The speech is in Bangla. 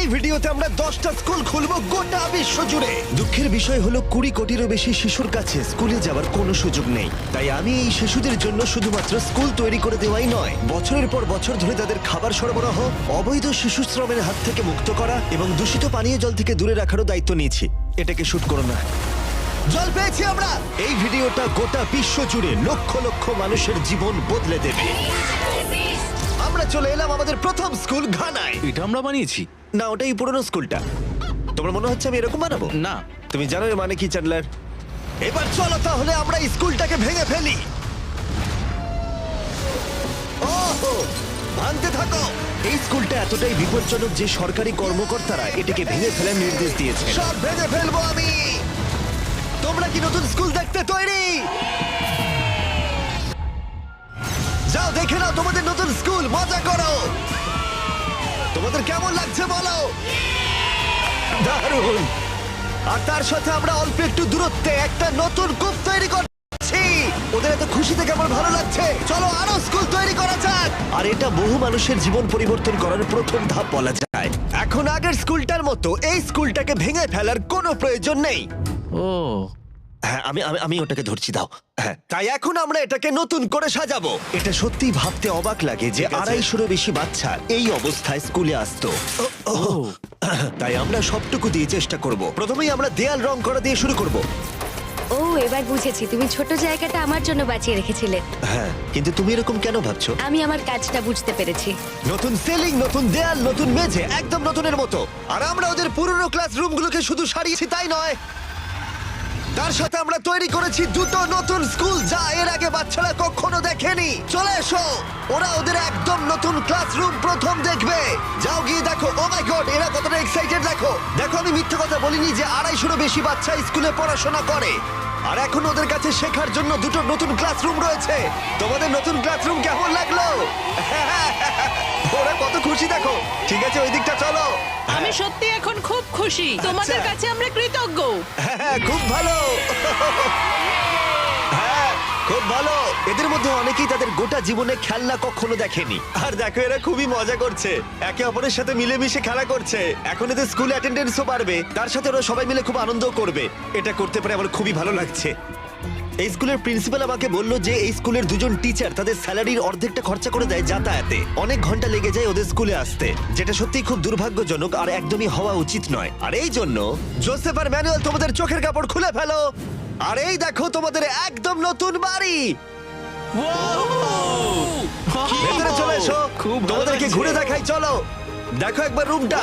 এই ভিডিওতে আমরা 10টা স্কুল খুলবো গোটা বিশ্ব জুড়ে। দুঃখের বিষয় হলো 20 কোটিরও বেশি শিশুর কাছে স্কুলে যাওয়ার কোনো সুযোগ নেই। তাই আমি এই শিশুদের জন্য শুধুমাত্র স্কুল তৈরি করে দেওয়াই নয়, বছরের পর বছর ধরে তাদের খাবার সরবরাহ, অবৈধ শিশু শ্রমের হাত থেকে মুক্ত করা এবং দূষিত পানীয় জল থেকে দূরে রাখারও দায়িত্ব নিয়েছি। এটাকে শুট করো না। জল পেয়েছি আমরা। এই ভিডিওটা গোটা বিশ্ব জুড়ে লক্ষ লক্ষ মানুষের জীবন বদলে দেবে। আমরা চলে এলাম আমাদের প্রথম স্কুল ঘানায়। এটা আমরা বানিয়েছি। না, ওটাই পুরনো স্কুলটা। তোমার মনে হচ্ছে আমি এরকম বানাবো? না। তুমি জানো এর মানে কি, চ্যান্ডলার? এবার চলো তাহলে আমরা এই স্কুলটাকে ভেঙে ফেলি। ওহো, ভাঙতে থাকো। এই স্কুলটা এতটাই বিপজ্জনক যে সরকারি কর্মকর্তারা এটাকে ভেঙে ফেলার নির্দেশ দিয়েছে। সব ভেঙে ফেলবো আমি। তোমরা কি নতুন স্কুল দেখতে তৈরি? যাও দেখে নাও তোমাদের নতুন স্কুল, মজা করো। তোমাদের কেমন লাগছে বলো? দারুণ। আর তার সাথে আমরা অল্প একটু দূরত্বে একটা নতুন কূপ তৈরি করছি। ওদের এত খুশি থেকে আমার ভালো লাগছে। চলো আরো স্কুল তৈরি করা যাক। আর এটা বহু মানুষের জীবন পরিবর্তন করার প্রথম ধাপ বলা যায়। এখন আগের স্কুলটার মতো এই স্কুলটাকে ভেঙে ফেলার কোনো প্রয়োজন নেই। ও হ্যাঁ, আমি ওটাকে ধরছি, দাও। হ্যাঁ, তাই এখন আমরা এটাকে নতুন করে সাজাবো। এটা সত্যি ভাবতে অবাক লাগে যে 250 বেশি বাচ্চা এই অবস্থায় স্কুলে আসতো। তাই আমরা সবটুকু দিয়ে চেষ্টা করব। প্রথমেই আমরা দেয়াল রং করা দিয়ে শুরু করব। ও, এবার বুঝেছি, তুমি ছোট জায়গাটা আমার জন্য বাঁচিয়ে রেখেছিলে। হ্যাঁ, কিন্তু তুমি এরকম কেন ভাবছো? আমি আমার কাজটা বুঝতে পেরেছি। নতুন সিলিং, নতুন দেয়াল, নতুন মেঝে, একদম নতুনের মতো। আর আমরা ওদের পুরনো ক্লাসরুমগুলোকে শুধু সারিয়েছি তাই নয়, তার সাথে আমরা তৈরি করেছি দুটো নতুন স্কুল যা এর আগে বাচ্চারা কখনো দেখেনি। চলে এসো, ওরা ওদের একদম নতুন ক্লাসরুম প্রথম দেখবে। যাও গিয়ে দেখো। ও মাই গড, এরা কতটা এক্সাইটেড দেখো। দেখো, আমি মিথ্যে কথা বলিনি যে 250 বেশি বাচ্চা স্কুলে পড়াশোনা করে। আর এখন ওদের কাছে শেখার জন্য দুটো নতুন ক্লাসরুম রয়েছে। তোমাদের নতুন ক্লাসরুম কেমন লাগলো? ওরা কত খুশি দেখো। ঠিক আছে, ওই দিকটা চলো। আমি সত্যি এখন খুব খুশি। তোমাদের কাছে আমরা কৃতজ্ঞ। হ্যাঁ, খুব ভালো। হ্যাঁ, খুব ভালো। এদের মধ্যে অনেকেই তাদের গোটা জীবনে খেলনা কখনো দেখেনি। আর দেখো, এরা খুবই মজা করছে, একে অপরের সাথে মিলেমিশে খেলা করছে। এখন এদের স্কুল অ্যাটেন্ডেন্সও বাড়বে, তার সাথে ওরা সবাই মিলে খুব আনন্দও করবে। এটা করতে পারে আমার খুবই ভালো লাগছে। এই স্কুলের প্রিন্সিপাল আমাকে বললো যে এই স্কুলের দুজন টিচার তাদের স্যালারির অর্ধেকটা খরচা করে দেয় যাতায়াতে। অনেক ঘন্টা লেগে যায় ওদের স্কুলে আসতে, যেটা সত্যিই খুব দুর্ভাগ্যজনক আর একদমই হওয়া উচিত নয়। আর এই জন্য জোসেফ আর ম্যানুয়েল, তোমাদের চোখের কাপড় খুলে ফেলো। আর এই দেখো তোমাদের একদম নতুন বাড়ি। ভেতরে চলে এসো, খুব ভালো তোমাদেরকে লাগছে। ঘুরে দেখাই। চলো দেখো একবার রুমটা।